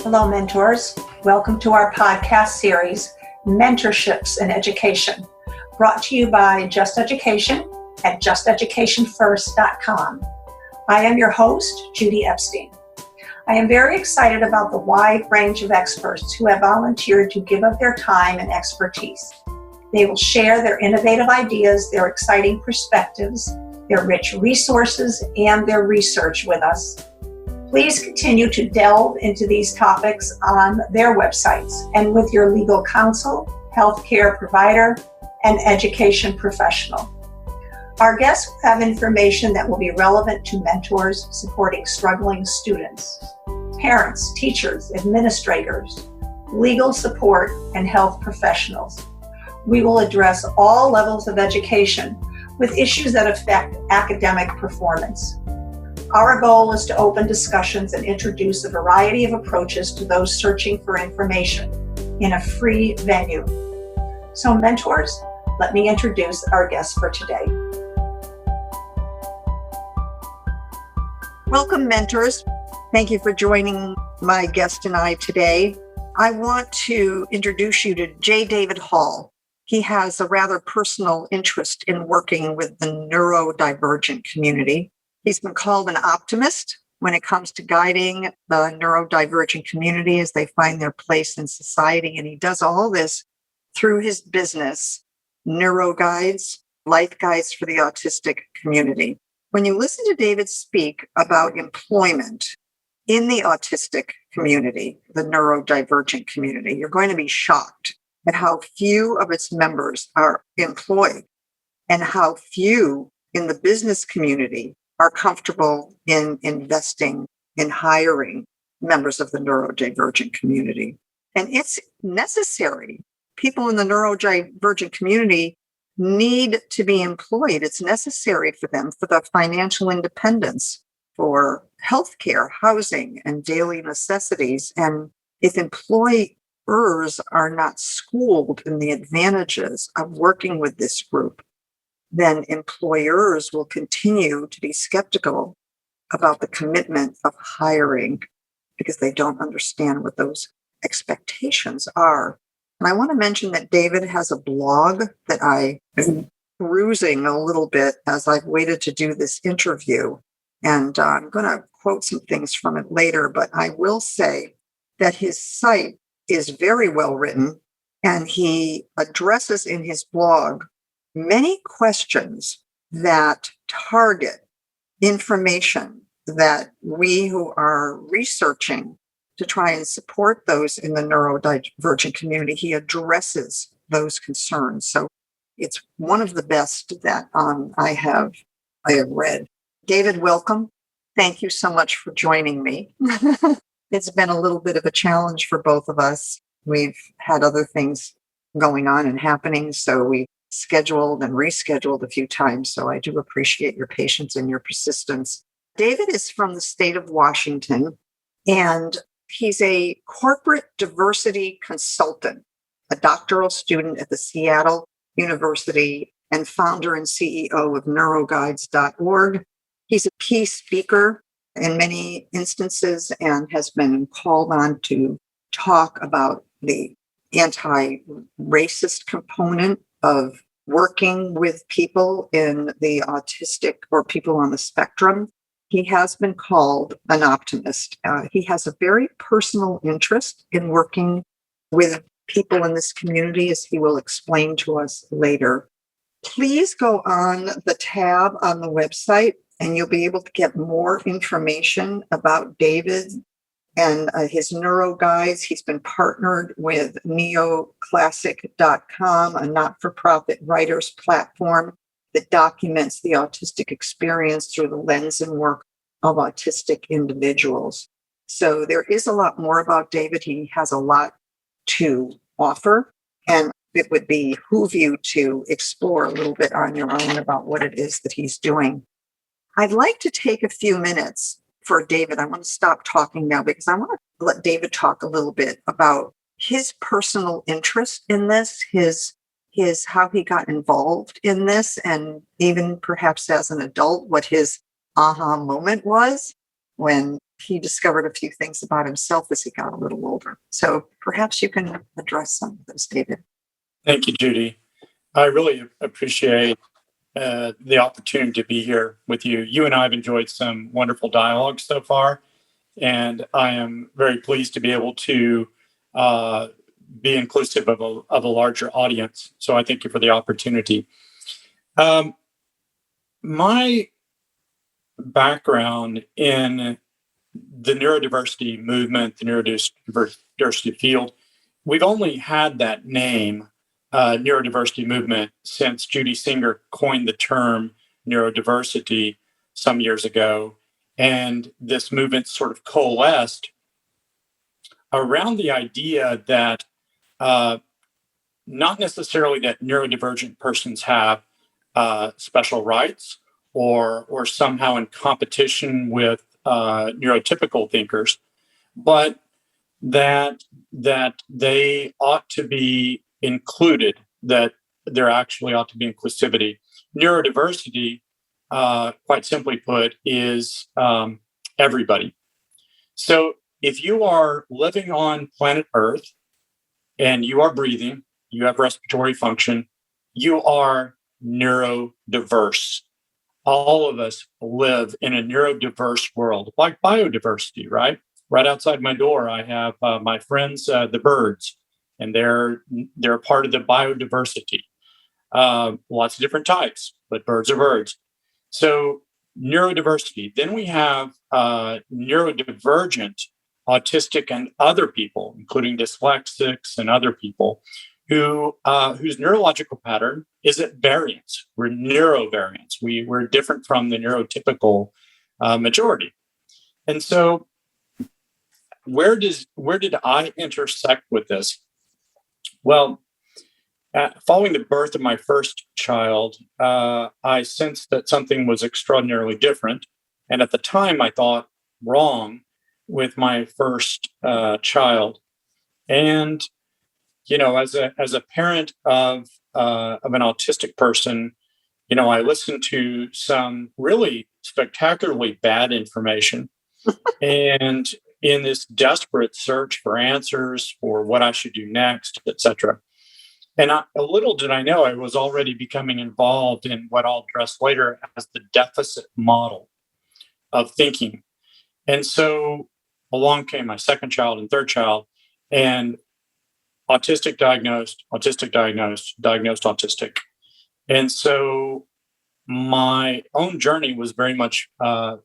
Hello, mentors. Welcome to our podcast series, Mentorships in Education, brought to you by Just Education at justeducationfirst.com. I am your host, Judith Epstein. I am very excited about the wide range of experts who have volunteered to give up their time and expertise. They will share their innovative ideas, their exciting perspectives, their rich resources, and their research with us. Please continue to delve into these topics on their websites and with your legal counsel, healthcare provider, and education professional. Our guests will have information that will be relevant to mentors supporting struggling students, parents, teachers, administrators, legal support, and health professionals. We will address all levels of education with issues that affect academic performance. Our goal is to open discussions and introduce a variety of approaches to those searching for information in a free venue. So mentors, let me introduce our guests for today. Welcome, mentors. Thank you for joining my guest and I today. I want to introduce you to J. David Hall. He has a rather personal interest in working with the neurodivergent community. He's been called an optimist when it comes to guiding the neurodivergent community as they find their place in society. And he does all this through his business, Neuro Guides, Life Guides for the autistic community. When you listen to David speak about employment in the autistic community, the neurodivergent community, you're going to be shocked at how few of its members are employed and how few in the business community are comfortable in investing in hiring members of the neurodivergent community. And it's necessary. People in the neurodivergent community need to be employed. It's necessary for them for the financial independence, for healthcare, housing, and daily necessities. And if employers are not schooled in the advantages of working with this group, then employers will continue to be skeptical about the commitment of hiring because they don't understand what those expectations are. And I want to mention that David has a blog that I've been perusing a little bit as I've waited to do this interview. And I'm going to quote some things from it later, but I will say that his site is very well written, and he addresses in his blog many questions that target information that we who are researching to try and support those in the neurodivergent community, he addresses those concerns. So it's one of the best that I have read. David, welcome. Thank you so much for joining me. It's been a little bit of a challenge for both of us. We've had other things going on and happening, so we scheduled and rescheduled a few times. So I do appreciate your patience and your persistence. David is from the state of Washington, and he's a corporate diversity consultant, a doctoral student at the Seattle University, and founder and CEO of neuroguides.org. He's a key speaker in many instances and has been called on to talk about the anti-racist component of working with people in the autistic or people on the spectrum. He has been called an optimist. He has a very personal interest in working with people in this community, as he will explain to us later. Please go on the tab on the website, and you'll be able to get more information about David and his Neuro Guides. He's been partnered with neoclassic.com, a not-for-profit writers platform that documents the autistic experience through the lens and work of autistic individuals. So there is a lot more about David. He has a lot to offer, and it would behoove you to explore a little bit on your own about what it is that he's doing. I'd like to take a few minutes for David. I want to stop talking now because I want to let David talk a little bit about his personal interest in this, his how he got involved in this, and even perhaps as an adult, what his aha moment was when he discovered a few things about himself as he got a little older. So perhaps you can address some of those, David. Thank you, Judi. I really appreciate the opportunity to be here with you. You and I have enjoyed some wonderful dialogue so far, and I am very pleased to be able to be inclusive of a larger audience. So I thank you for the opportunity. My background in the neurodiversity movement, the neurodiversity field, we've only had that name, neurodiversity movement, since Judy Singer coined the term neurodiversity some years ago. And this movement sort of coalesced around the idea that not necessarily that neurodivergent persons have special rights or somehow in competition with neurotypical thinkers, but that they ought to be included, that there actually ought to be inclusivity. Neurodiversity, quite simply put, is everybody. So if you are living on planet Earth and you are breathing, you have respiratory function, you are neurodiverse. All of us live in a neurodiverse world, like biodiversity, right? Right outside my door, I have my friends, the birds, and they're part of the biodiversity. Lots of different types, but birds are birds. So neurodiversity. Then we have neurodivergent, autistic, and other people, including dyslexics and other people, whose neurological pattern is at variance. We're neurovariants. We're different from the neurotypical majority. And so where did I intersect with this? Well, following the birth of my first child, I sensed that something was extraordinarily different. And at the time, I thought wrong with my first child. And as a parent of an autistic person, I listened to some really spectacularly bad information, and in this desperate search for answers for what I should do next, etc. And a little did I know I was already becoming involved in what I'll address later as the deficit model of thinking. And so along came my second child and third child, and autistic diagnosed, diagnosed autistic. And so my own journey was very much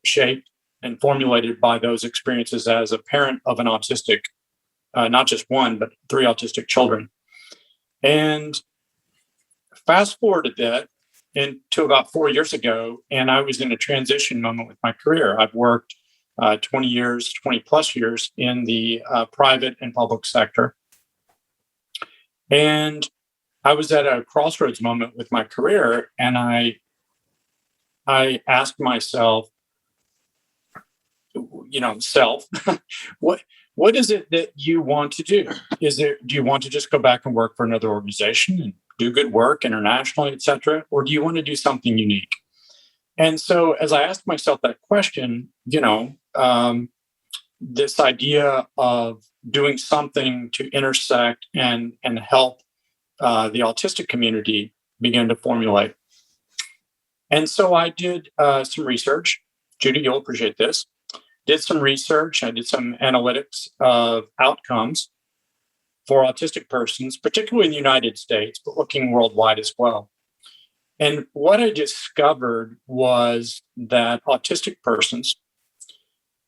shaped and formulated by those experiences as a parent of an autistic, not just one, but 3 autistic children. And fast forward a bit into about 4 years ago, and I was in a transition moment with my career. I've worked 20 plus years in the private and public sector. And I was at a crossroads moment with my career, and I asked myself, what is it that you want to do? Do you want to just go back and work for another organization and do good work internationally, et cetera? Or do you want to do something unique? And so as I asked myself that question, this idea of doing something to intersect and help the autistic community began to formulate. And so I did some research. Judi, you'll appreciate this. Did some research. I did some analytics of outcomes for autistic persons, particularly in the United States, but looking worldwide as well. And what I discovered was that autistic persons,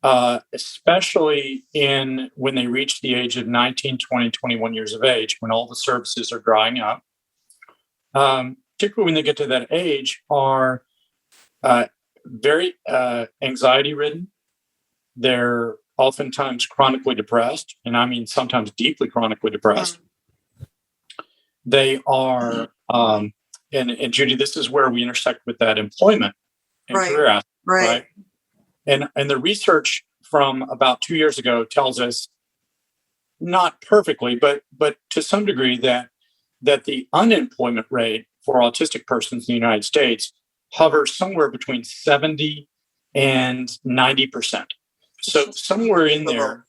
especially when they reach the age of 19, 20, 21 years of age, when all the services are drying up, particularly when they get to that age, are very anxiety-ridden. They're oftentimes chronically depressed, and I mean sometimes deeply chronically depressed. They are, and Judi, this is where we intersect with that employment and career aspect, right? And the research from about 2 years ago tells us, not perfectly, but to some degree, that the unemployment rate for autistic persons in the United States hovers somewhere between 70 and 90%. So somewhere in there,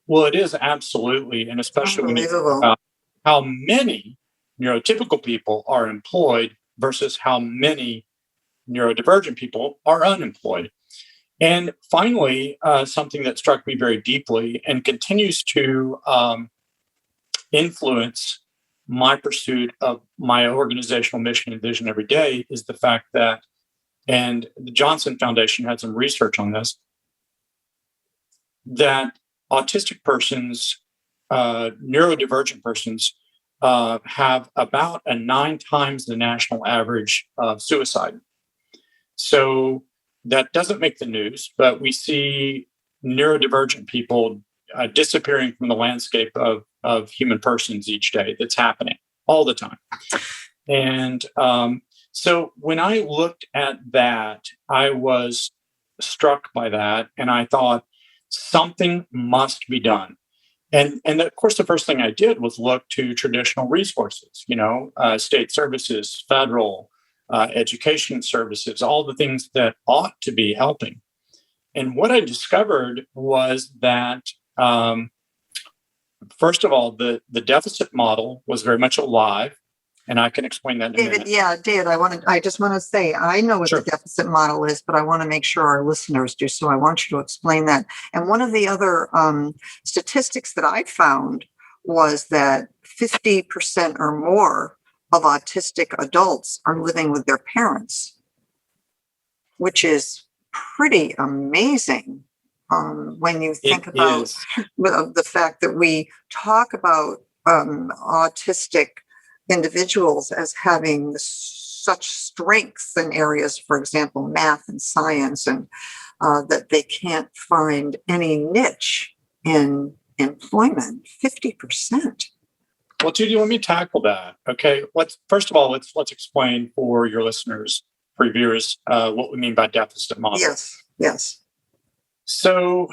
well, it is absolutely, and especially when you think about how many neurotypical people are employed versus how many neurodivergent people are unemployed. And finally, something that struck me very deeply and continues to influence my pursuit of my organizational mission and vision every day is the fact that, and the Johnson Foundation had some research on this, that autistic persons, neurodivergent persons, have about a 9 times the national average of suicide. So that doesn't make the news, but we see neurodivergent people disappearing from the landscape of human persons each day. That's happening all the time. And so when I looked at that, I was struck by that. And I thought something must be done. And of course, the first thing I did was look to traditional resources, state services, federal, education services, all the things that ought to be helping. And what I discovered was that, first of all, the deficit model was very much alive. And I can explain that in a minute. David, I just want to say, I know what the deficit model is, but I want to make sure our listeners do. So I want you to explain that. And one of the other statistics that I found was that 50% or more of autistic adults are living with their parents, which is pretty amazing when you think about the fact that we talk about autistic individuals as having such strengths in areas, for example, math and science, and that they can't find any niche in employment. 50%. Well, Judi, let me tackle that. Okay, first of all, let's explain for your listeners, for your viewers, what we mean by deficit model. Yes. So,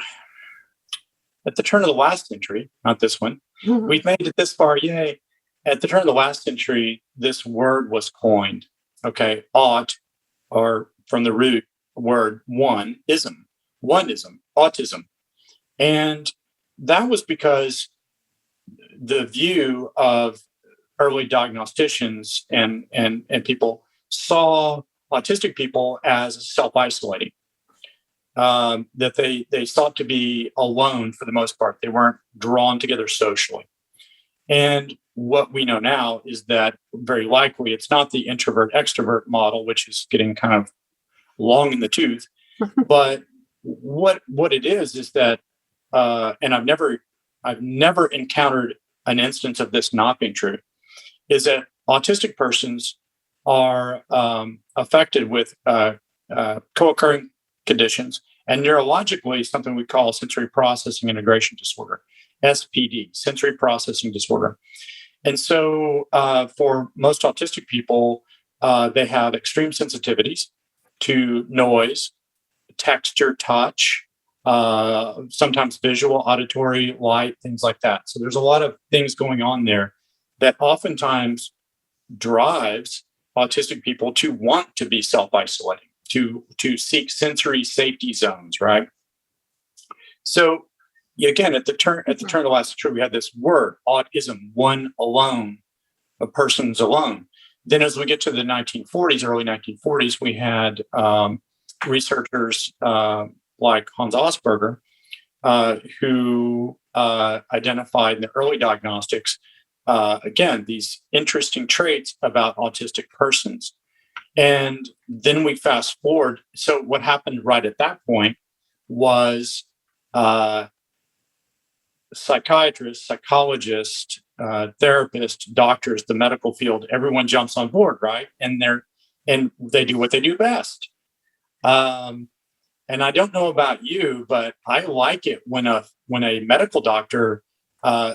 at the turn of the last century, not this one, we've made it this far, yay. At the turn of the last century, this word was coined, okay? Or from the root word oneism, autism. And that was because the view of early diagnosticians and people saw autistic people as self-isolating, that they sought to be alone for the most part. They weren't drawn together socially. And what we know now is that very likely it's not the introvert-extrovert model, which is getting kind of long in the tooth. But what it is that, and I've never encountered an instance of this not being true, is that autistic persons are affected with co-occurring conditions, and neurologically something we call sensory processing integration disorder, SPD, sensory processing disorder. And so for most autistic people, they have extreme sensitivities to noise, texture, touch, sometimes visual, auditory, light, things like that. So there's a lot of things going on there that oftentimes drives autistic people to want to be self-isolating, to seek sensory safety zones, right? So again, at the turn of the last century, we had this word, autism, one alone, a person's alone. Then as we get to the 1940s, early 1940s, we had researchers like Hans Asperger, who identified in the early diagnostics, again, these interesting traits about autistic persons. And then we fast forward. So what happened right at that point was psychiatrists, psychologists, therapists, doctors, the medical field, everyone jumps on board, right? And they do what they do best. And I don't know about you, but I like it when a medical doctor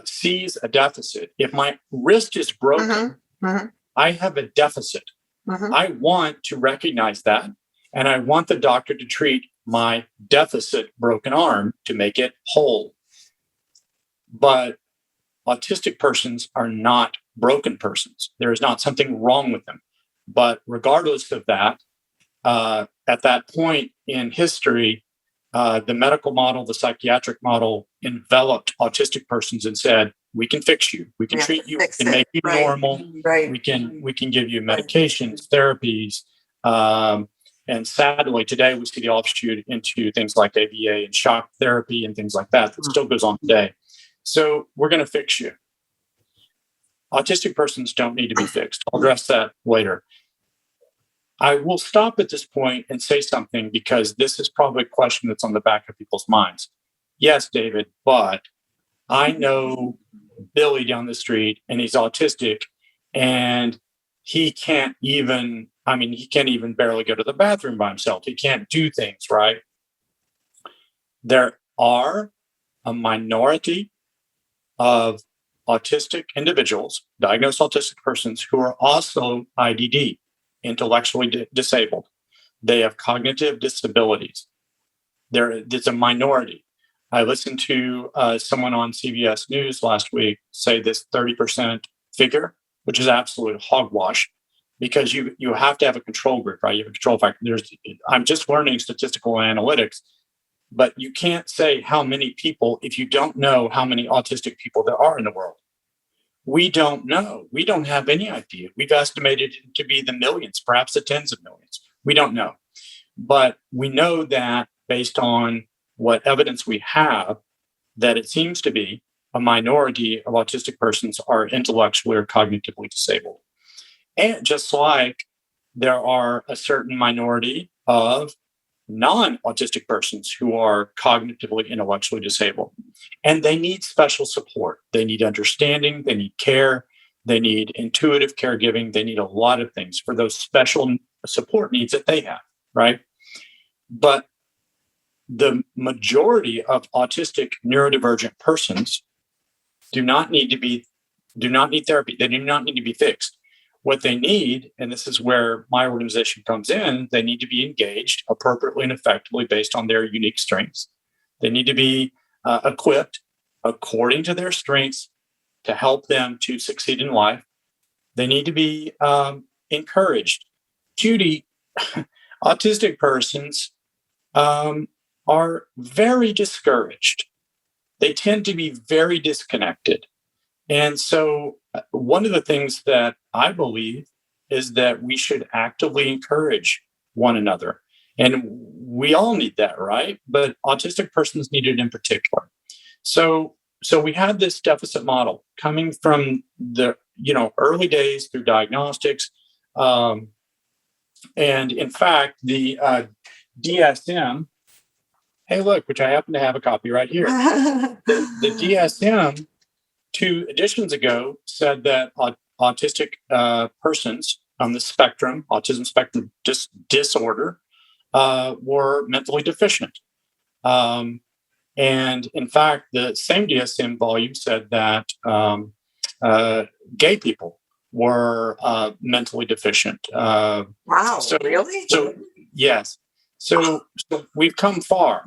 sees a deficit. If my wrist is broken, I have a deficit. I want to recognize that, and I want the doctor to treat my deficit broken arm to make it whole. But autistic persons are not broken persons. There is not something wrong with them. But regardless of that, at that point in history, the medical model, the psychiatric model enveloped autistic persons and said, we can fix you, we can treat you, we can make you normal, we can give you medications, therapies. And sadly, today we see the offshoot into things like ABA and shock therapy and things like that still goes on today. So we're going to fix you. Autistic persons don't need to be fixed. I'll address that later. I will stop at this point and say something because this is probably a question that's on the back of people's minds. Yes, David, but I know Billy down the street and he's autistic and he can't even barely go to the bathroom by himself. He can't do things, right? There are a minority of autistic individuals, diagnosed autistic persons, who are also IDD, intellectually disabled. They have cognitive disabilities. It's a minority. I listened to someone on CBS News last week say this 30% figure, which is absolute hogwash, because you have to have a control group, right? You have a control factor. I'm just learning statistical analytics, but you can't say how many people if you don't know how many autistic people there are in the world. We don't know. We don't have any idea. We've estimated it to be the millions, perhaps the tens of millions. We don't know. But we know that based on what evidence we have, that it seems to be a minority of autistic persons are intellectually or cognitively disabled. And just like there are a certain minority of non-autistic persons who are cognitively, intellectually disabled. And they need special support. They need understanding. They need care. They need intuitive caregiving. They need a lot of things for those special support needs that they have, right? But the majority of autistic neurodivergent persons do not need therapy. They do not need to be fixed. What they need, and this is where my organization comes in, they need to be engaged appropriately and effectively based on their unique strengths. They need to be equipped according to their strengths to help them to succeed in life. They need to be encouraged. Judi, autistic persons are very discouraged. They tend to be very disconnected. And so one of the things that I believe is that we should actively encourage one another. And we all need that, right? But autistic persons need it in particular. So we had this deficit model coming from the early days through diagnostics. And in fact, the DSM, hey, look, which I happen to have a copy right here. The DSM 2 editions ago said that autistic persons on the spectrum, autism spectrum disorder, were mentally deficient. And in fact, the same DSM volume said that gay people were mentally deficient. Wow, really? So yes. So we've come far.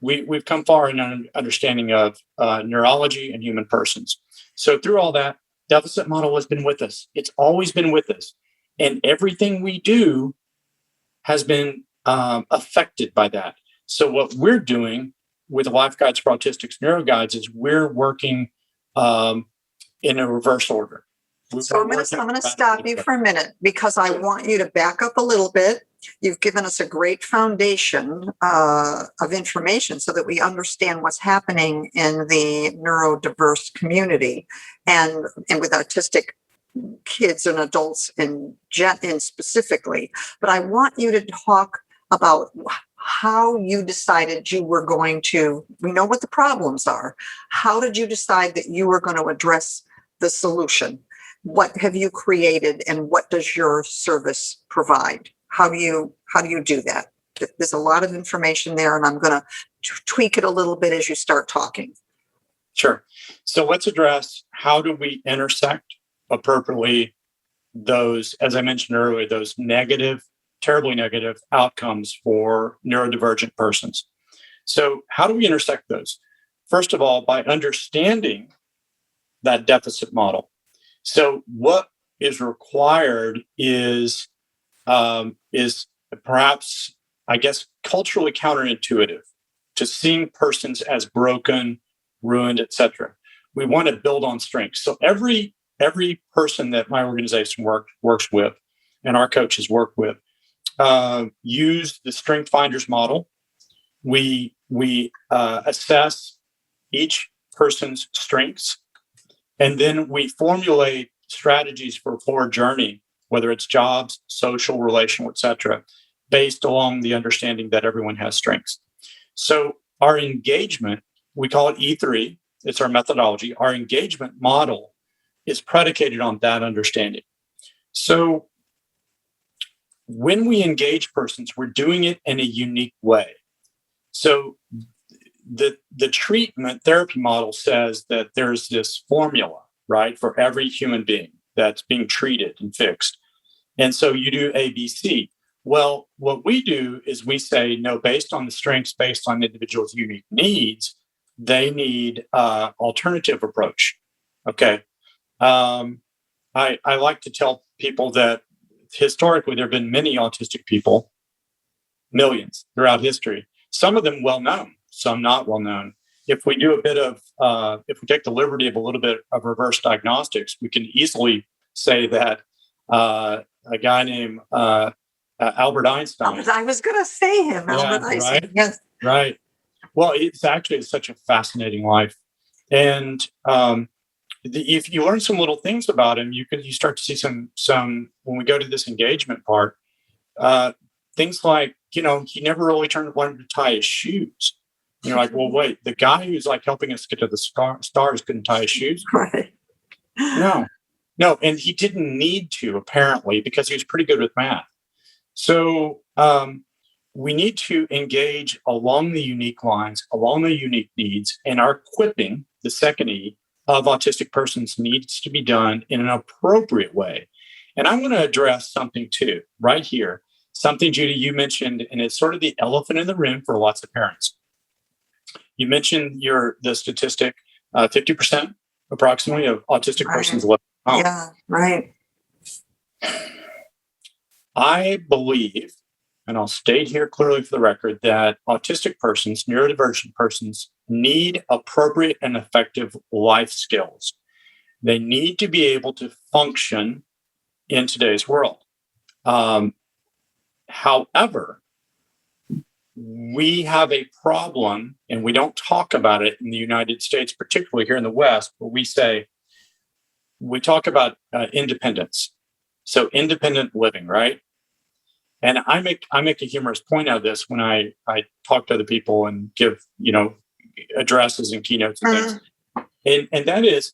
We've come far in an understanding of neurology and human persons. So through all that, deficit model has been with us. It's always been with us. And everything we do has been affected by that. So what we're doing with Lifeguards for Autistics, Neuro Guides, is we're working in a reverse order. So I'm going to stop you for a minute because I want you to back up a little bit. You've given us a great foundation of information so that we understand what's happening in the neurodiverse community and with autistic kids and adults in specifically. But I want you to talk about how you decided you were going to, we know what the problems are. How did you decide that you were going to address the solution? What have you created and what does your service provide? How do you do that? There's a lot of information there and I'm going to tweak it a little bit as you start talking. Sure. So let's address how do we intersect appropriately those, as I mentioned earlier, those negative, terribly negative outcomes for neurodivergent persons. So how do we intersect those? First of all, by understanding that deficit model. So what is required is perhaps, I guess, culturally counterintuitive. to seeing persons as broken, ruined, etc. We want to build on strengths. So every person that my organization works with, and our coaches work with, use the Strength Finders model. We assess each person's strengths, and then we formulate strategies for forward journey, whether it's jobs, social, relational, etc., based along the understanding that everyone has strengths. So our engagement, we call it E3. It's our methodology. Our engagement model is predicated on that understanding. So when we engage persons, we're doing it in a unique way. So the treatment therapy model says that there's this formula, right, for every human being that's being treated and fixed. And so you do A, B, C. Well, what we do is we say, no, based on the strengths, based on the individual's unique needs, they need alternative approach. Okay. I like to tell people that historically there have been many autistic people, millions throughout history. Some of them well known, some not well known. If we do a bit of, if we take the liberty of a little bit of reverse diagnostics, we can easily say that a guy named Albert Einstein. I was going to say him, Albert Einstein. Right? Yes. Right. Well, it's such a fascinating life. And if you learn some little things about him, you start to see some when we go to this engagement part, things like, he never really wanted to tie his shoes. You're like, well, wait, the guy who's like helping us get to the stars couldn't tie his shoes? Right. No. And he didn't need to, apparently, because he was pretty good with math. So we need to engage along the unique lines, along the unique needs, and our equipping, the second E, of autistic persons needs to be done in an appropriate way. And I want to address something too, right here. Something, Judi, you mentioned, and it's sort of the elephant in the room for lots of parents. You mentioned the statistic, 50% approximately of autistic persons live at home. Yeah, right. I believe, and I'll state here clearly for the record, that autistic persons, neurodivergent persons, need appropriate and effective life skills. They need to be able to function in today's world. However, we have a problem, and we don't talk about it in the United States, particularly here in the West, where we talk about independence. So independent living, right? And I make a humorous point out of this when I talk to other people and give, addresses and keynotes and things. And that is,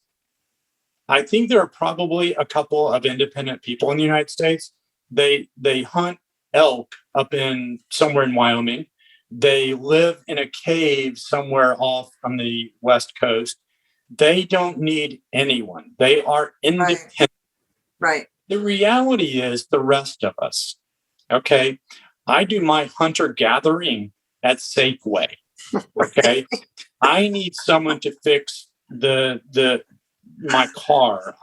I think there are probably a couple of independent people in the United States. They hunt elk up somewhere in Wyoming. They live in a cave somewhere off on the West Coast. They don't need anyone. They are independent. Right. The reality is the rest of us. Okay. I do my hunter gathering at Safeway. Okay. I need someone to fix my car.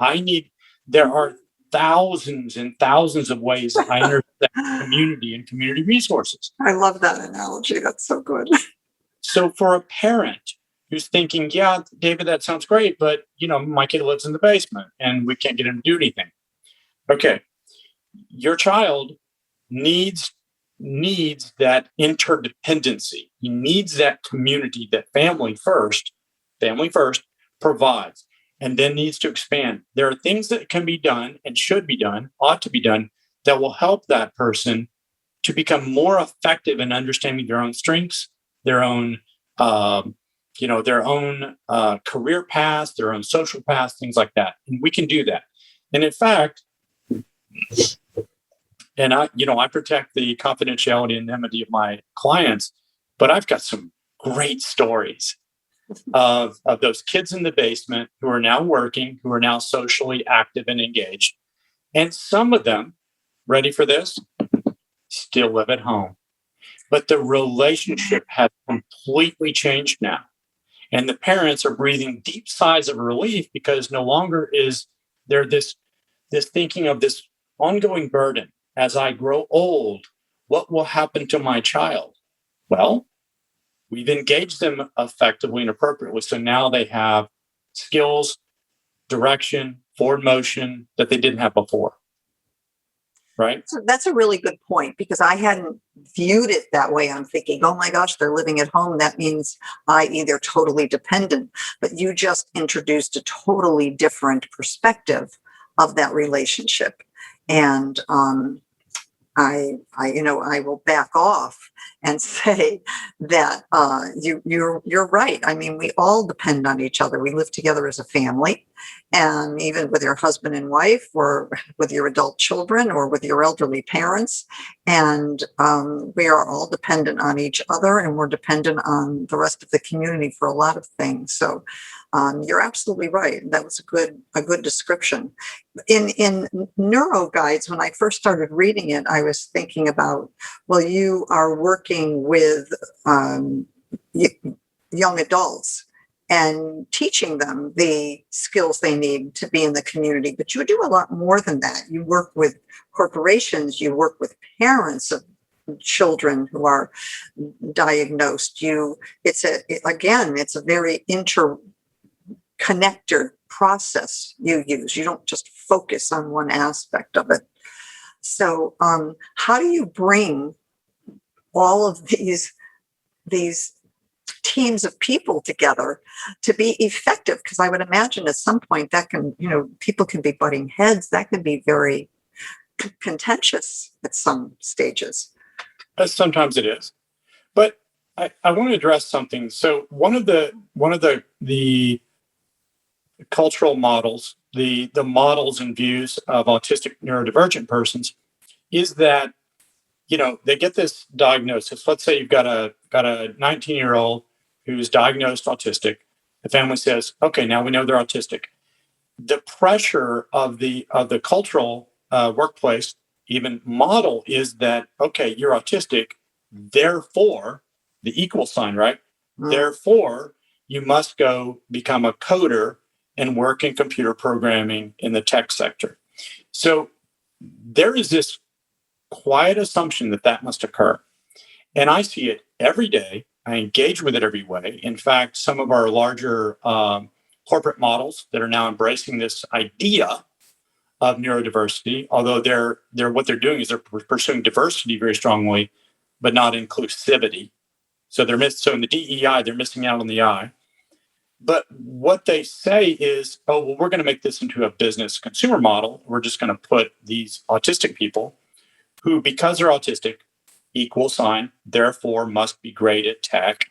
There are thousands and thousands of ways I intersect community and community resources. I love that analogy. That's so good. So for a parent who's thinking, yeah, David, that sounds great, but my kid lives in the basement and we can't get him to do anything. Okay. Your child needs that interdependency. He needs that community that family first provides, and then needs to expand. There are things that can be done and should be done, ought to be done, that will help that person to become more effective in understanding their own strengths, their own career paths, their own social paths, things like that. And we can do that. And in fact, and I protect the confidentiality and anonymity of my clients, but I've got some great stories of those kids in the basement who are now working, who are now socially active and engaged. And some of them, ready for this, still live at home. But the relationship has completely changed now. And the parents are breathing deep sighs of relief because no longer is there this thinking of this ongoing burden. As I grow old, what will happen to my child? Well, we've engaged them effectively and appropriately. So now they have skills, direction, forward motion that they didn't have before. Right? So that's a really good point, because I hadn't viewed it that way. I'm thinking, oh my gosh, they're living at home. That means i.e. they're totally dependent. But you just introduced a totally different perspective of that relationship. And I will back off and say that you're right. I mean, we all depend on each other. We live together as a family, and even with your husband and wife, or with your adult children, or with your elderly parents, and we are all dependent on each other, and we're dependent on the rest of the community for a lot of things. So you're absolutely right. That was a good description. In Neuro Guides, when I first started reading it, I was thinking about, well, you are working with young adults and teaching them the skills they need to be in the community. But you do a lot more than that. You work with corporations, you work with parents of children who are diagnosed. It's a very interconnected process you use. You don't just focus on one aspect of it. So how do you bring all of these teams of people together to be effective? Because I would imagine at some point that people can be butting heads. That can be very contentious at some stages. Sometimes it is. But I want to address something. So one of the cultural models, the models and views of autistic neurodivergent persons is that, they get this diagnosis. Let's say you've got a 19-year-old who's diagnosed autistic. The family says, okay, now we know they're autistic. The pressure of the cultural workplace, even model, is that, okay, you're autistic, therefore, the equal sign, right? Therefore, you must go become a coder and work in computer programming in the tech sector. So there is this quiet assumption that must occur. And I see it every day. I engage with it every way. In fact, some of our larger corporate models that are now embracing this idea of neurodiversity, although they're what they're doing is they're pursuing diversity very strongly, but not inclusivity. So in the DEI, they're missing out on the I. But what they say is, oh, well, we're going to make this into a business consumer model. We're just going to put these autistic people who, because they're autistic, equal sign, therefore must be great at tech.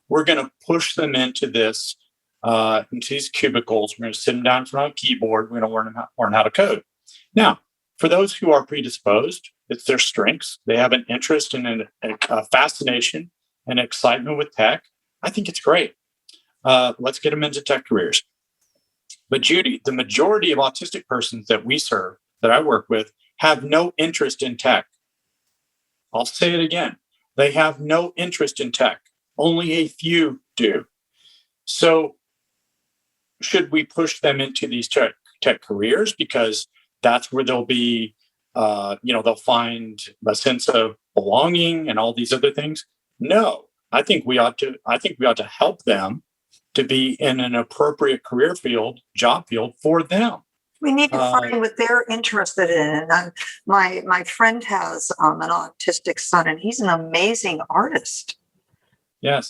We're going to push them into these cubicles. We're going to sit them down in front of a keyboard. We're going to learn how to code. Now, for those who are predisposed, it's their strengths. They have an interest and a fascination and excitement with tech. I think it's great. Let's get them into tech careers. But Judi, the majority of autistic persons that we serve, that I work with, have no interest in tech. I'll say it again. They have no interest in tech. Only a few do. So should we push them into these tech careers because that's where they'll be, they'll find a sense of belonging and all these other things? No, I think we ought to help them to be in an appropriate job field for them. We need to find what they're interested in. And my friend has an autistic son, and he's an amazing artist. Yes.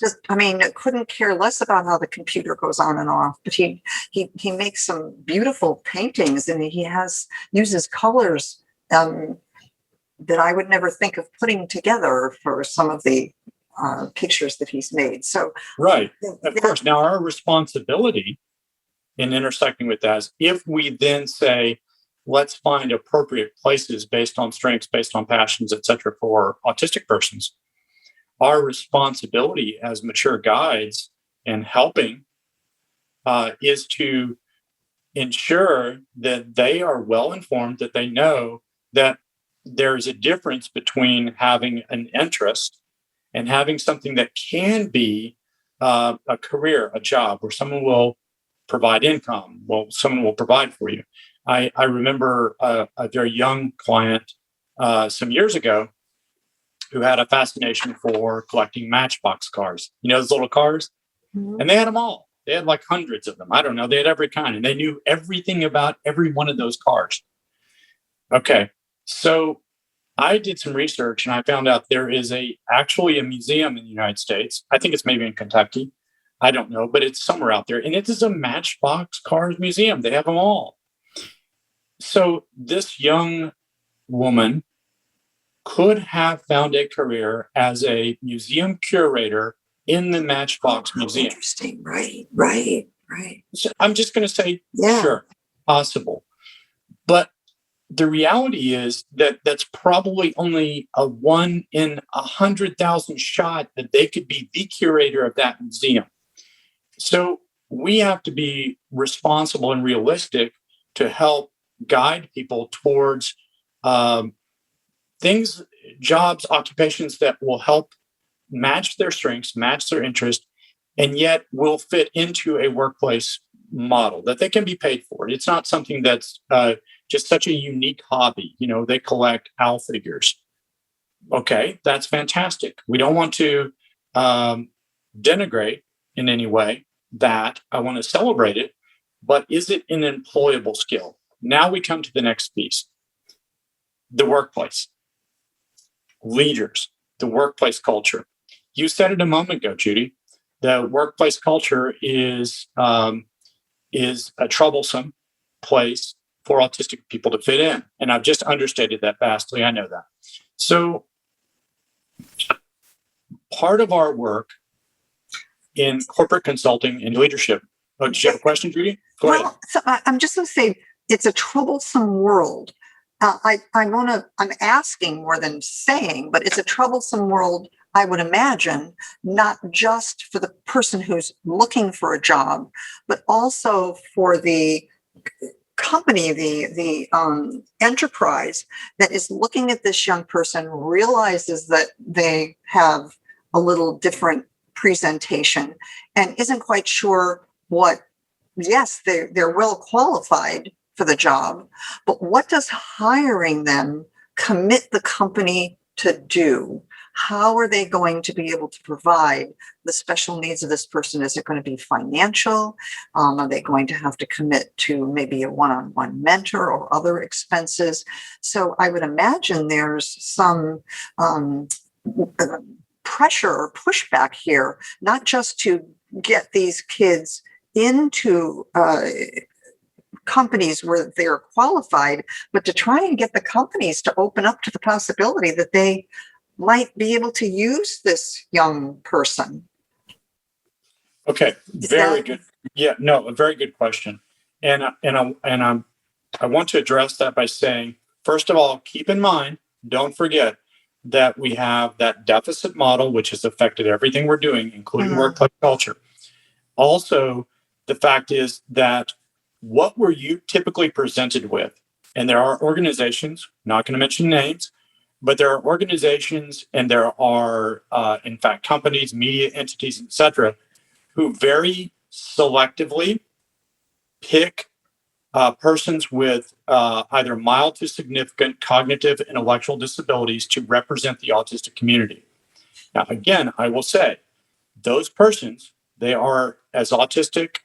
Couldn't care less about how the computer goes on and off, but he makes some beautiful paintings, and he uses colors that I would never think of putting together for some of the pictures that he's made. So, right. Of course. Now, our responsibility in intersecting with that is if we then say, let's find appropriate places based on strengths, based on passions, et cetera, for autistic persons, our responsibility as mature guides and helping is to ensure that they are well informed, that they know that there's a difference between having an interest and having something that can be a career, a job where someone will provide income. Well, someone will provide for you. I remember a very young client some years ago who had a fascination for collecting Matchbox cars. You know, those little cars? Mhm. And they had them all. They had like hundreds of them. I don't know. They had every kind. And they knew everything about every one of those cars. Okay. So I did some research and I found out there is actually a museum in the United States. I think it's maybe in Kentucky. I don't know, but it's somewhere out there. And it is a Matchbox cars museum. They have them all. So this young woman could have found a career as a museum curator in the Matchbox Museum. Interesting. Right. So I'm just going to say, Yeah. sure, possible. But the reality is that that's probably only a 1 in 100,000 shot that they could be the curator of that museum. So we have to be responsible and realistic to help guide people towards things, jobs, occupations that will help match their strengths, match their interest, and yet will fit into a workplace model that they can be paid for. It's not something that's just such a unique hobby. You know, they collect owl figures. Okay, that's fantastic. We don't want to denigrate in any way that. I want to celebrate it, but is it an employable skill? Now we come to the next piece, the workplace. Leaders, the workplace culture. You said it a moment ago, Judi. The workplace culture is a troublesome place for autistic people to fit in. And I've just understated that vastly. I know that. So part of our work in corporate consulting and leadership. Oh, did you have a question, Judi? Go ahead. So I'm just going to say it's a troublesome world. I'm asking more than saying, but it's a troublesome world, I would imagine, not just for the person who's looking for a job, but also for the company, the enterprise that is looking at this young person, realizes that they have a little different presentation and isn't quite sure yes, they're well qualified for the job, but what does hiring them commit the company to do? How are they going to be able to provide the special needs of this person? Is it going to be financial? Are they going to have to commit to maybe a one-on-one mentor or other expenses? So I would imagine there's some pressure or pushback here, not just to get these kids into companies where they're qualified, but to try and get the companies to open up to the possibility that they might be able to use this young person. Okay, very good. Yeah, no, a very good question, and I want to address that by saying, first of all, keep in mind, don't forget that we have that deficit model, which has affected everything we're doing, including workplace culture. Also, the fact is that what were you typically presented with? And there are organizations, not going to mention names, but there are organizations and there are, in fact, companies, media entities, etc., who very selectively pick persons with either mild to significant cognitive intellectual disabilities to represent the autistic community. Now, again, I will say, those persons, they are as autistic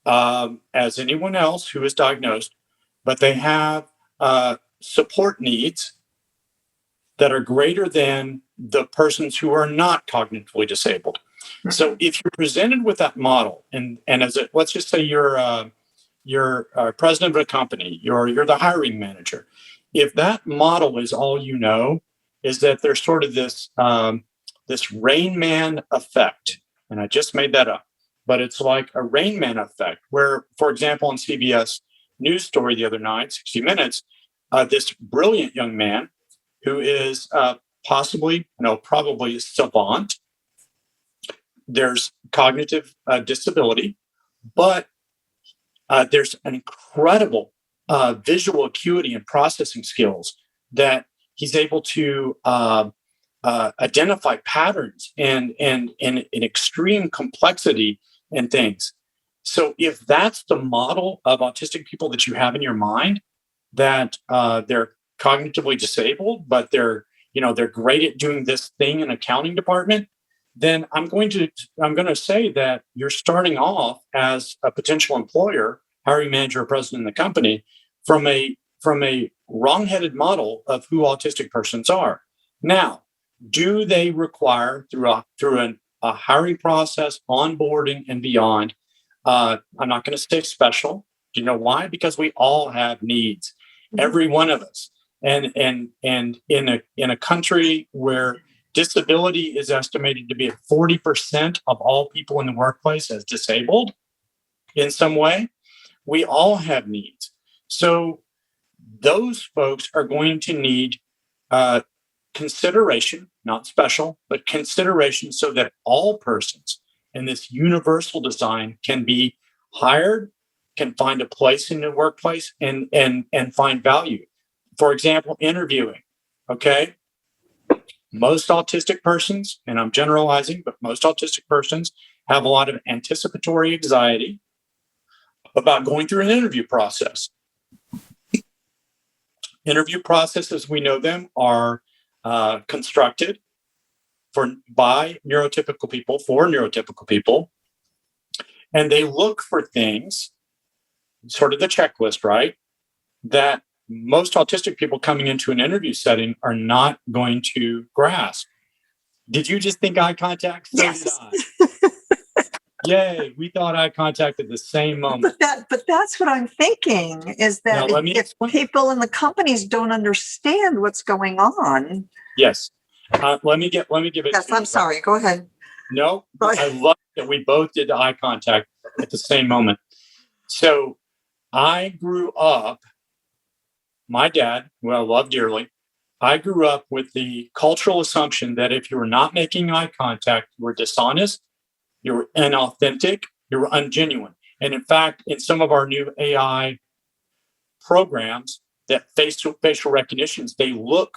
as anyone else who is diagnosed, but they have support needs that are greater than the persons who are not cognitively disabled. Mm-hmm. So if you're presented with that model, and let's just say you're president of a company, you're the hiring manager. If that model is all you know, is that there's sort of this Rain Man effect, and I just made that up, but it's like a Rain Man effect, where, for example, on CBS News story the other night, 60 Minutes, this brilliant young man who is probably a savant. There's cognitive disability, but there's an incredible visual acuity and processing skills that he's able to identify patterns and extreme complexity and things. So if that's the model of autistic people that you have in your mind, that they're cognitively disabled, but they're they're great at doing this thing in accounting department, then I'm going to say that you're starting off as a potential employer, hiring manager or president of the company from a wrong-headed model of who autistic persons are. Now, do they require through a hiring process, onboarding, and beyond? I'm not going to say special. Do you know why? Because we all have needs, every one of us, and in a country where disability is estimated to be at 40% of all people in the workplace as disabled in some way, we all have needs. So those folks are going to need consideration, not special, but consideration so that all persons in this universal design can be hired, can find a place in the workplace and find value. For example, interviewing, okay? Most autistic persons, and I'm generalizing, but most autistic persons have a lot of anticipatory anxiety about going through an interview process. Interview processes, we know them, are constructed by neurotypical people for neurotypical people. And they look for things, sort of the checklist, right? That most autistic people coming into an interview setting are not going to grasp. Did you just think eye contact? So yes. did I. Yay, we thought eye contact at the same moment. But that's what I'm thinking is that if people in the companies don't understand what's going on. Yes. Let me give it. Yes, I'm sorry. Go ahead. No, I love that we both did eye contact at the same moment. So I grew up, my dad, who I love dearly, I grew up with the cultural assumption that if you were not making eye contact, you were dishonest, you were inauthentic, you were ungenuine. And in fact, in some of our new AI programs, that facial recognitions, they will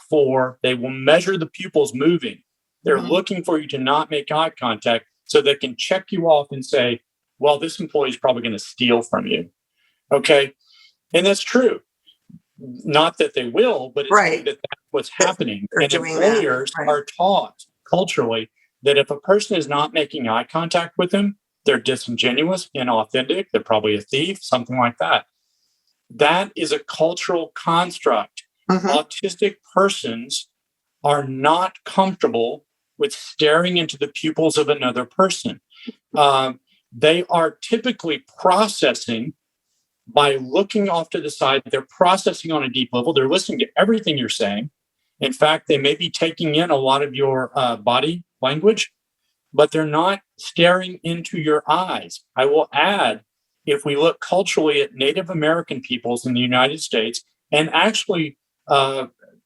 measure the pupils moving. They're looking for you to not make eye contact so they can check you off and say, well, this employee is probably going to steal from you. Okay. And that's true. Not that they will, but it's true that that's what's happening. And employers are taught culturally that if a person is not making eye contact with them, they're disingenuous, inauthentic, they're probably a thief, something like that. That is a cultural construct. Autistic persons are not comfortable with staring into the pupils of another person. They are typically processing by looking off to the side. They're processing on a deep level. They're listening to everything you're saying. In fact, they may be taking in a lot of your body language, but they're not staring into your eyes. I will add, if we look culturally at Native American peoples in the United States, and actually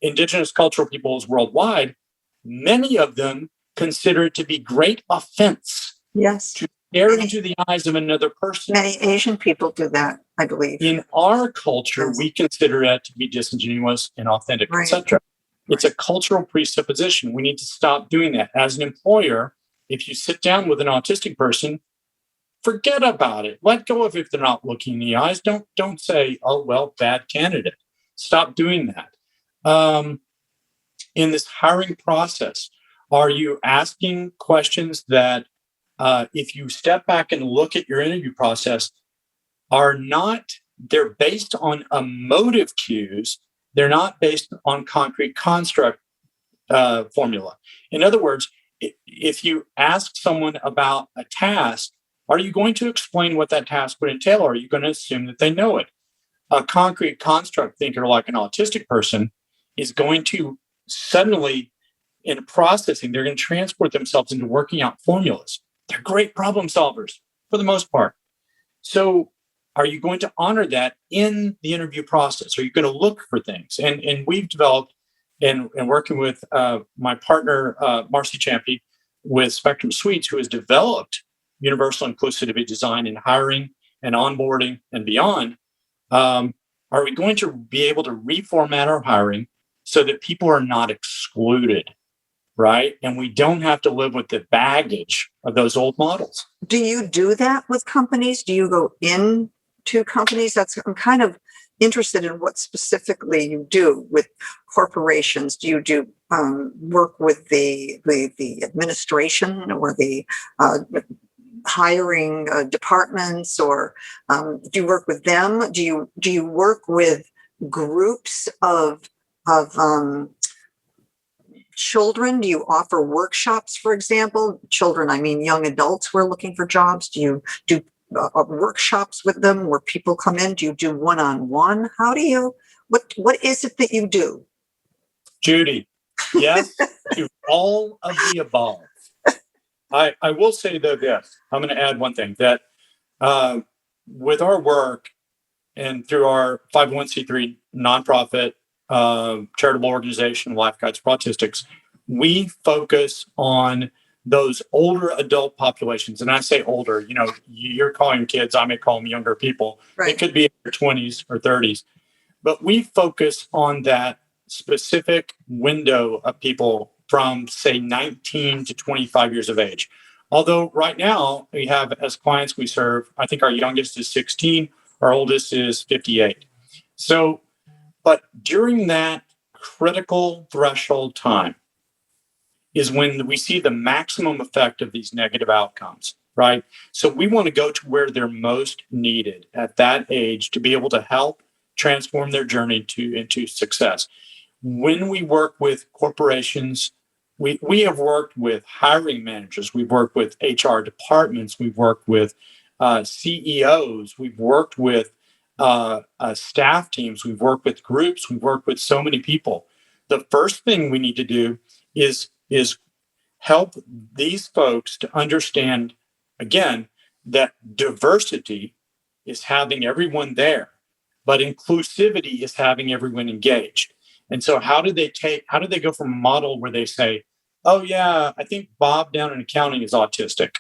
indigenous cultural peoples worldwide, many of them consider it to be great offense to stare into the eyes of another person. Many Asian people do that, I believe. In our culture, we consider it to be disingenuous, inauthentic, etc. It's a cultural presupposition. We need to stop doing that. As an employer, if you sit down with an autistic person, forget about it. Let go of it if they're not looking in the eyes. Don't say, oh, well, bad candidate. Stop doing that. In this hiring process, are you asking questions that, if you step back and look at your interview process, they're based on emotive cues. They're not based on concrete construct formula. In other words, if you ask someone about a task, are you going to explain what that task would entail, or are you going to assume that they know it? A concrete construct thinker like an autistic person is going to suddenly, in processing, they're going to transport themselves into working out formulas. They're great problem solvers for the most part. So are you going to honor that in the interview process? Are you going to look for things? And we've developed, and working with my partner, Marcy Champy, with Spectrum Suites, who has developed universal inclusivity design in hiring and onboarding and beyond, are we going to be able to reformat our hiring so that people are not excluded, right? And we don't have to live with the baggage of those old models. Do you do that with companies? Do you go into companies? I'm kind of interested in what specifically you do with corporations. Do you do work with the administration or the hiring departments, or do you work with them? Do you work with groups of children? Do you offer workshops, for example? Children, I mean young adults who are looking for jobs. Do you do workshops with them where people come in? Do you do one-on-one? How do you, what is it that you do? Judi, yes to all of the above. I will say though this, I'm going to add one thing, that with our work and through our 501c3 nonprofit charitable organization, Lifeguards for Autistics, we focus on those older adult populations. And I say older, you know, you're calling kids, I may call them younger people. Right. It could be in their 20s or 30s. But we focus on that specific window of people from, say, 19 to 25 years of age. Although right now we have, as clients we serve, I think our youngest is 16, our oldest is 58. So, but during that critical threshold time is when we see the maximum effect of these negative outcomes, right? So we want to go to where they're most needed at that age to be able to help transform their journey into success. When we work with corporations, we have worked with hiring managers, we've worked with HR departments, we've worked with CEOs, we've worked with staff teams, we've worked with groups, we've worked with so many people. The first thing we need to do is help these folks to understand, again, that diversity is having everyone there, but inclusivity is having everyone engaged. And so how do they go from a model where they say, oh yeah, I think Bob down in accounting is autistic,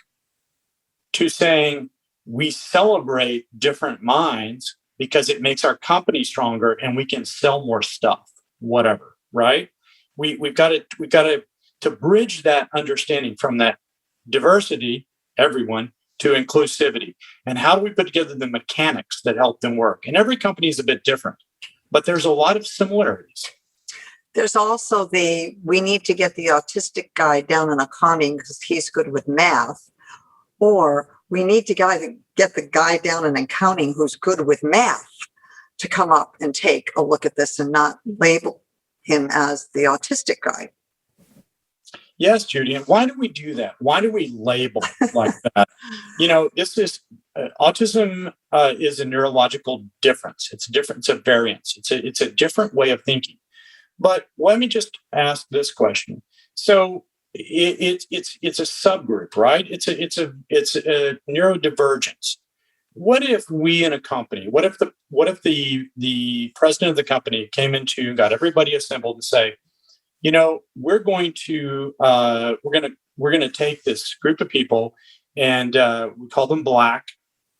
to saying we celebrate different minds because it makes our company stronger and we can sell more stuff, whatever, right? We've got to bridge that understanding from that diversity, everyone, to inclusivity. And how do we put together the mechanics that help them work? And every company is a bit different, but there's a lot of similarities. There's also we need to get the autistic guy down in accounting because he's good with math, or we need to get the guy down in accounting who's good with math to come up and take a look at this and not label him as the autistic guy. Yes, Judi. And why do we do that? Why do we label like that? You know, this is autism is a neurological difference. It's different. It's a variance. It's a different way of thinking. But let me just ask this question. So it's a subgroup, right? It's a neurodivergence. What if we in a company? What if the president of the company came into, got everybody assembled and say, you know, we're going to take this group of people and we call them Black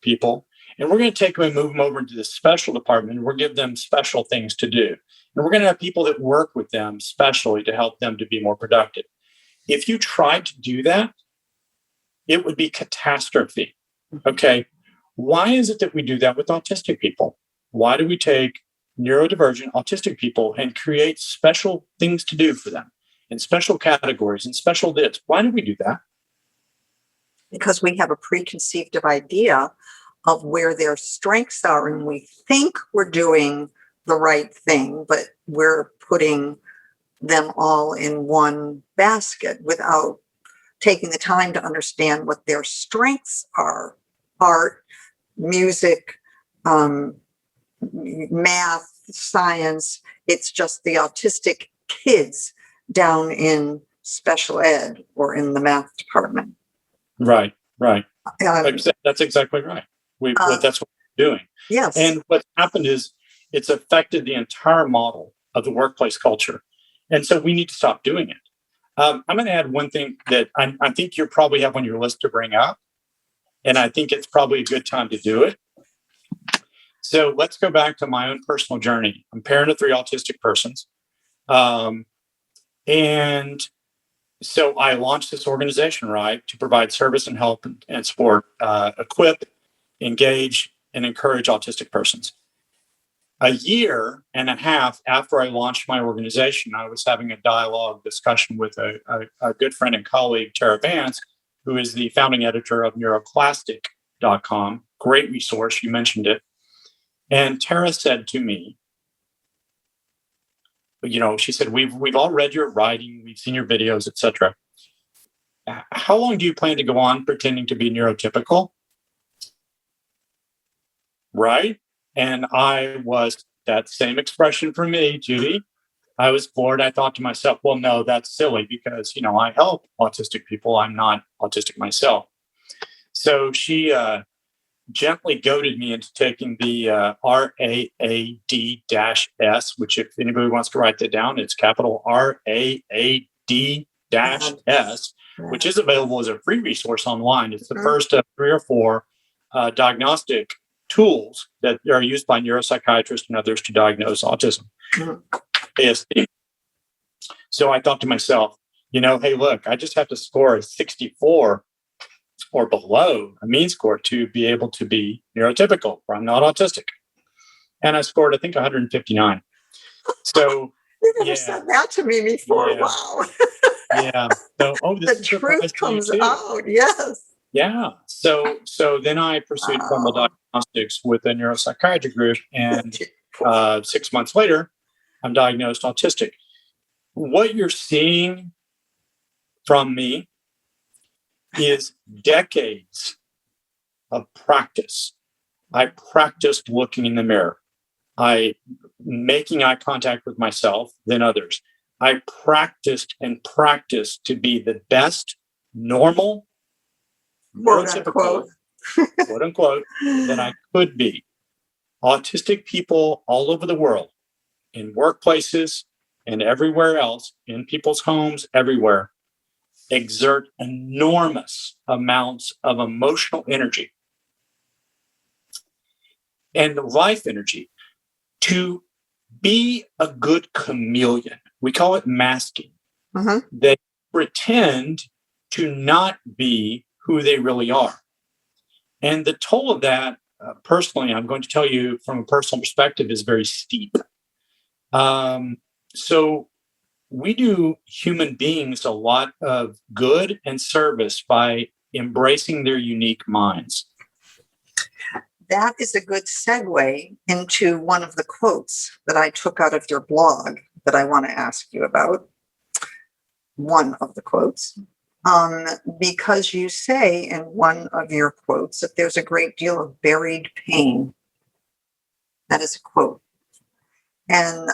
people, and we're going to take them and move them over into this special department. And we'll give them special things to do, and we're going to have people that work with them specially to help them to be more productive. If you tried to do that, it would be catastrophe. Okay, why is it that we do that with autistic people? Why do we take neurodivergent autistic people and create special things to do for them and special categories and special this? Why do we do that? Because we have a preconceived idea of where their strengths are, and we think we're doing the right thing, but we're putting them all in one basket without taking the time to understand what their strengths are: art, music, math, science. It's just the autistic kids down in special ed or in the math department. Right. That's exactly right. That's what we're doing. Yes. And what's happened is it's affected the entire model of the workplace culture. And so we need to stop doing it. I'm going to add one thing that I think you probably have on your list to bring up. And I think it's probably a good time to do it. So let's go back to my own personal journey. I'm a parent of 3 autistic persons. And so I launched this organization, right, to provide service and help and support, equip, engage, and encourage autistic persons. A year and a half after I launched my organization, I was having a dialogue discussion with a good friend and colleague, Tara Vance, who is the founding editor of neuroclastic.com. Great resource. You mentioned it. And Tara said to me, she said, we've all read your writing, we've seen your videos, etc. How long do you plan to go on pretending to be neurotypical? Right? And that same expression for me, Judi. I was bored. I thought to myself, well, no, that's silly because, I help autistic people. I'm not autistic myself. So she gently goaded me into taking the RAAD-S, which if anybody wants to write that down, it's capital RAAD-S, which is available as a free resource online. It's the first of 3 or 4 diagnostic tools that are used by neuropsychiatrists and others to diagnose autism, ASD. So I thought to myself, hey, look, I just have to score a 64 or below a mean score to be able to be neurotypical, or I'm not autistic. And I scored, I think, 159. So you never said that to me before. Yeah. Wow. Yeah. So, the truth comes out. Yes. Yeah. So then I pursued formal diagnostics with a neuropsychiatry group, and 6 months later, I'm diagnosed autistic. What you're seeing from me is decades of practice. I practiced looking in the mirror. Making eye contact with myself, then others. I practiced to be the best normal, neurotypical, quote unquote, that I could be. Autistic people all over the world, in workplaces and everywhere else, in people's homes, everywhere, exert enormous amounts of emotional energy and life energy to be a good chameleon. We call it masking. They pretend to not be who they really are. And the toll of that, personally, I'm going to tell you from a personal perspective, is very steep. So we do human beings a lot of good and service by embracing their unique minds. That is a good segue into one of the quotes that I took out of your blog that I want to ask you about. One of the quotes, because you say in one of your quotes that there's a great deal of buried pain. That is a quote. And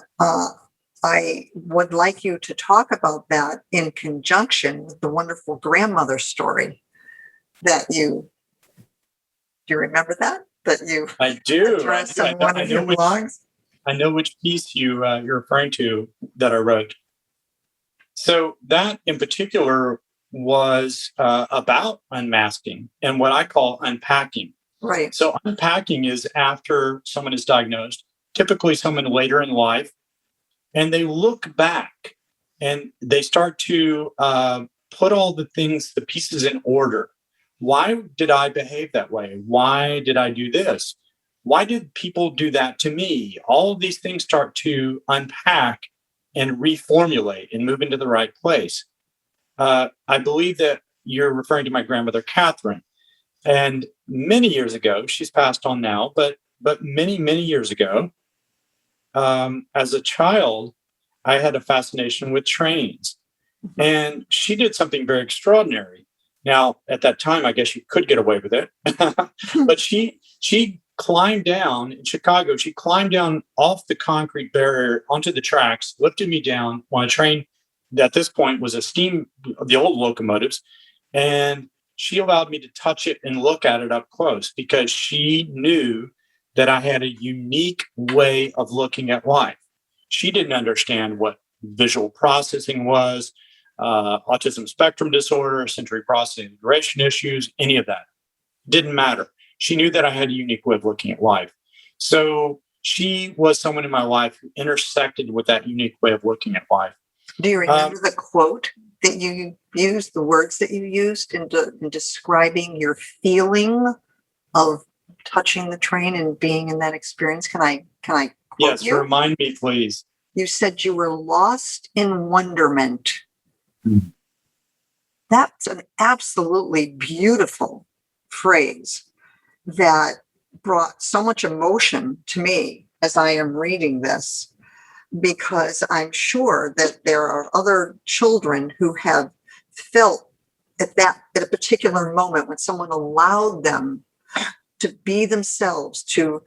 I would like you to talk about that in conjunction with the wonderful grandmother story that do you remember that? I do. Addressed on one of your blogs? I know which piece you're referring to that I wrote. So that in particular was about unmasking and what I call unpacking. Right. So unpacking is after someone is diagnosed, typically someone later in life, and they look back and they start to put all the pieces in order. Why did I behave that way? Why did I do this? Why did people do that to me? All of these things start to unpack and reformulate and move into the right place. I believe that you're referring to my grandmother, Catherine. And many years ago, she's passed on now, but many, many years ago, as a child, I had a fascination with trains. And she did something very extraordinary. Now, at that time, I guess you could get away with it. But she climbed down in Chicago. She climbed down off the concrete barrier onto the tracks, lifted me down on a train that at this point was the old locomotives. And she allowed me to touch it and look at it up close because she knew that I had a unique way of looking at life. She didn't understand what visual processing was, autism spectrum disorder, sensory processing integration issues, any of that. Didn't matter. She knew that I had a unique way of looking at life. So she was someone in my life who intersected with that unique way of looking at life. Do you remember the quote that you used, the words that you used in describing your feeling of touching the train and being in that experience? Can I quote Yes, you. remind me, please. You said you were lost in wonderment. Mm. That's an absolutely beautiful phrase that brought so much emotion to me as I am reading this, because I'm sure that there are other children who have felt at a particular moment when someone allowed them to be themselves, to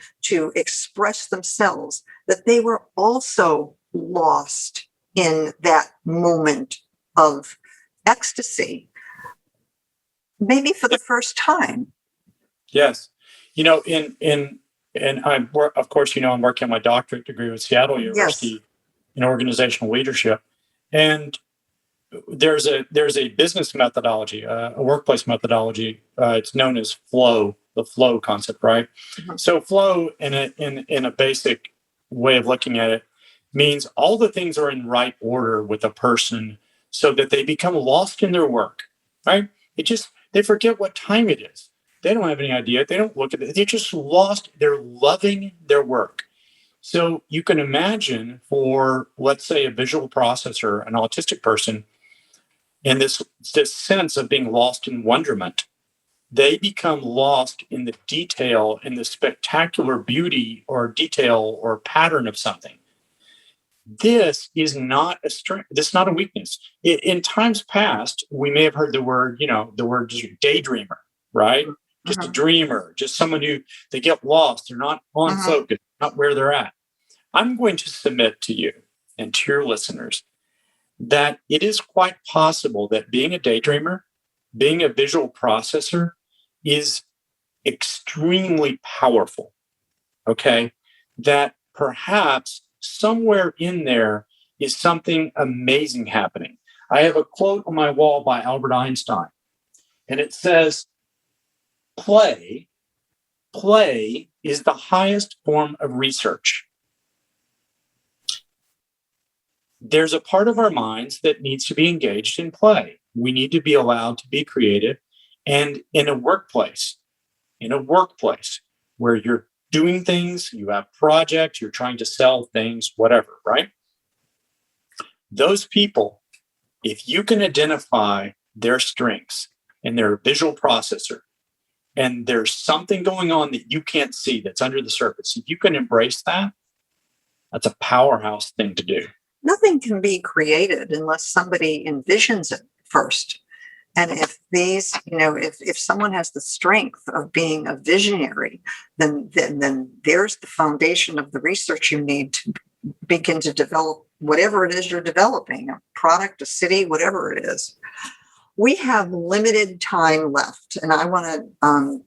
express themselves, that they were also lost in that moment of ecstasy, maybe for the first time. Yes. And I'm of course, I'm working on my doctorate degree with Seattle Yes. University in organizational leadership. And there's a business methodology, a workplace methodology. It's known as flow, the flow concept, right? Mhm. So flow, in a basic way of looking at it, means all the things are in right order with a person, so that they become lost in their work, right? They forget what time it is. They don't have any idea. They don't look at it. They're just lost. They're loving their work. So you can imagine, for, let's say, a visual processor, an autistic person, and this sense of being lost in wonderment, they become lost in the detail, in the spectacular beauty or detail or pattern of something. This is not a strength. This is not a weakness. In times past, we may have heard the word daydreamer, right? Just a Mhm. dreamer, just someone who, they get lost. They're not on Mhm. focus, not where they're at. I'm going to submit to you and to your listeners that it is quite possible that being a daydreamer, being a visual processor, is extremely powerful. Okay. That perhaps somewhere in there is something amazing happening. I have a quote on my wall by Albert Einstein, and it says, play, play is the highest form of research. There's a part of our minds that needs to be engaged in play. We need to be allowed to be creative. And in a workplace where you're doing things, you have projects, you're trying to sell things, whatever, right? Those people, if you can identify their strengths and their visual processor, and there's something going on that you can't see that's under the surface, if you can embrace that, that's a powerhouse thing to do. Nothing can be created unless somebody envisions it first. And if if someone has the strength of being a visionary, then there's the foundation of the research you need to begin to develop whatever it is you're developing, a product, a city, whatever it is. We have limited time left, and I want to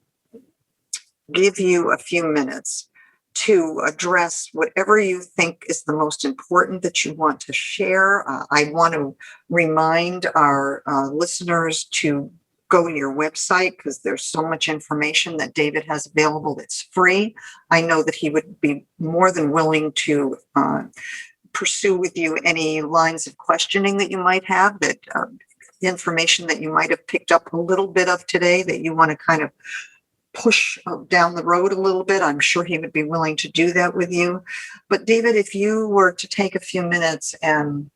give you a few minutes to address whatever you think is the most important that you want to share. I want to remind our listeners to go to your website, because there's so much information that David has available that's free. I know that he would be more than willing to pursue with you any lines of questioning that you might have, that information that you might have picked up a little bit of today that you want to kind of push down the road a little bit. I'm sure he would be willing to do that with you. But David, if you were to take a few minutes and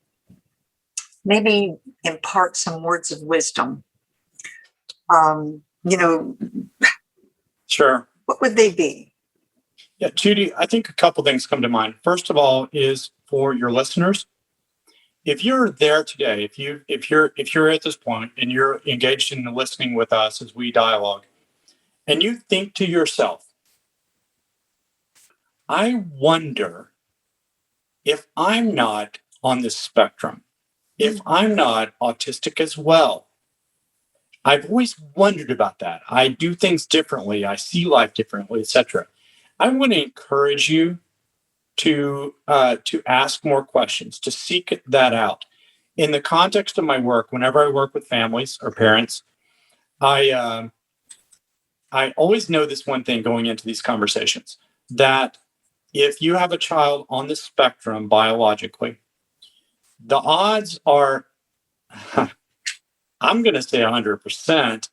maybe impart some words of wisdom, you know, Sure. what would they be? Yeah, Judi, I think a couple things come to mind. First of all, is for your listeners, if you're there today, if you're at this point and you're engaged in listening with us as we dialogue, and you think to yourself, I wonder if I'm not on the spectrum, if I'm not autistic as well. I've always wondered about that. I do things differently. I see life differently, etc. I want to encourage you to ask more questions, to seek that out. In the context of my work, whenever I work with families or parents, I always know this one thing going into these conversations, that if you have a child on the spectrum biologically, the odds are, I'm going to say 100%,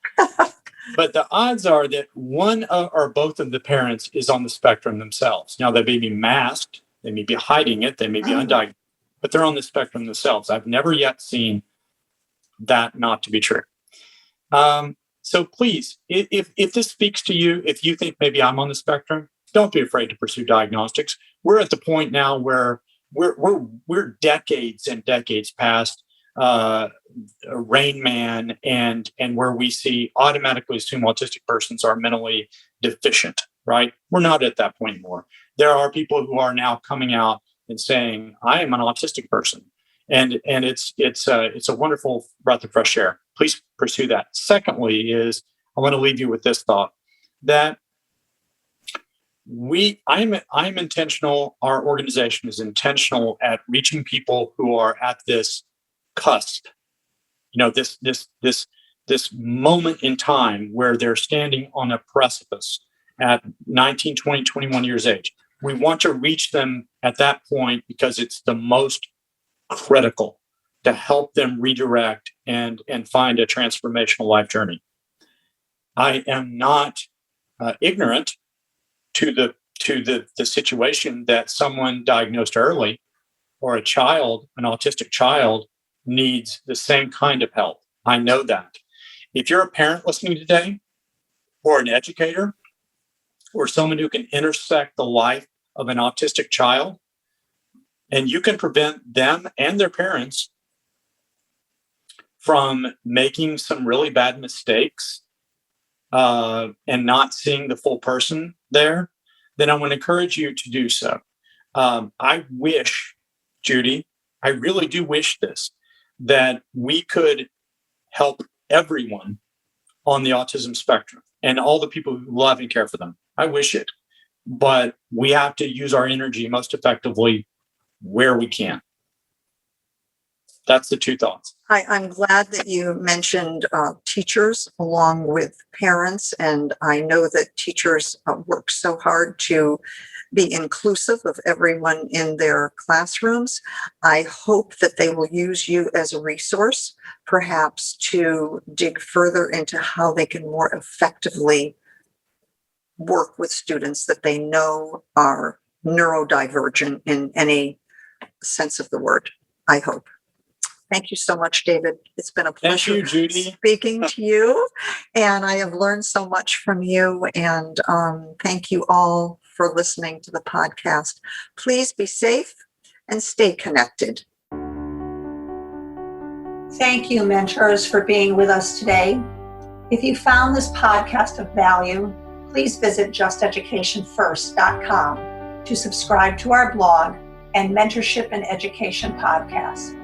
but the odds are that one or both of the parents is on the spectrum themselves. Now, they may be masked, They may be hiding it. They may be undiagnosed, but they're on the spectrum themselves. I've never yet seen that not to be true. So please, if this speaks to you, if you think maybe I'm on the spectrum, don't be afraid to pursue diagnostics. We're at the point now where we're decades and decades past Rain Man and where we automatically assume autistic persons are mentally deficient, right? We're not at that point anymore. There are people who are now coming out and saying, I am an autistic person. And it's a wonderful breath of fresh air. Please pursue that. Secondly, I want to leave you with this thought that I'm intentional. Our organization is intentional at reaching people who are at this cusp. This moment in time where they're standing on a precipice at 19, 20, 21 years age. We want to reach them at that point because it's the most critical to help them redirect and find a transformational life journey. I am not ignorant to the situation that someone diagnosed early or an autistic child needs the same kind of help. I know that. If you're a parent listening today, or an educator, or someone who can intersect the life of an autistic child, and you can prevent them and their parents from making some really bad mistakes and not seeing the full person there, then I want to encourage you to do so. I wish, Judi, I really do wish this, that we could help everyone on the autism spectrum and all the people who love and care for them. I wish it, but we have to use our energy most effectively where we can. That's the two thoughts. I'm glad that you mentioned teachers along with parents, and I know that teachers work so hard to be inclusive of everyone in their classrooms. I hope that they will use you as a resource, perhaps to dig further into how they can more effectively work with students that they know are neurodivergent in any sense of the word, I hope. Thank you so much, David. It's been a pleasure speaking to you, and I have learned so much from you, and thank you all for listening to the podcast. Please be safe and stay connected. Thank you, mentors, for being with us today. If you found this podcast of value, please visit justeducationfirst.com to subscribe to our blog and Mentorship and Education podcast,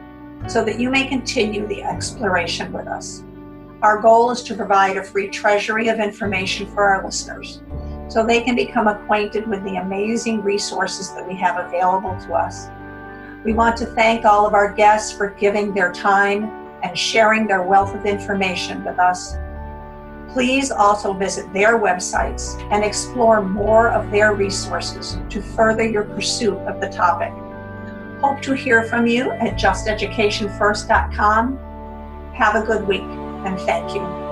so that you may continue the exploration with us. Our goal is to provide a free treasury of information for our listeners, so they can become acquainted with the amazing resources that we have available to us. We want to thank all of our guests for giving their time and sharing their wealth of information with us. Please also visit their websites and explore more of their resources to further your pursuit of the topic. Hope to hear from you at justeducationfirst.com. Have a good week, and thank you.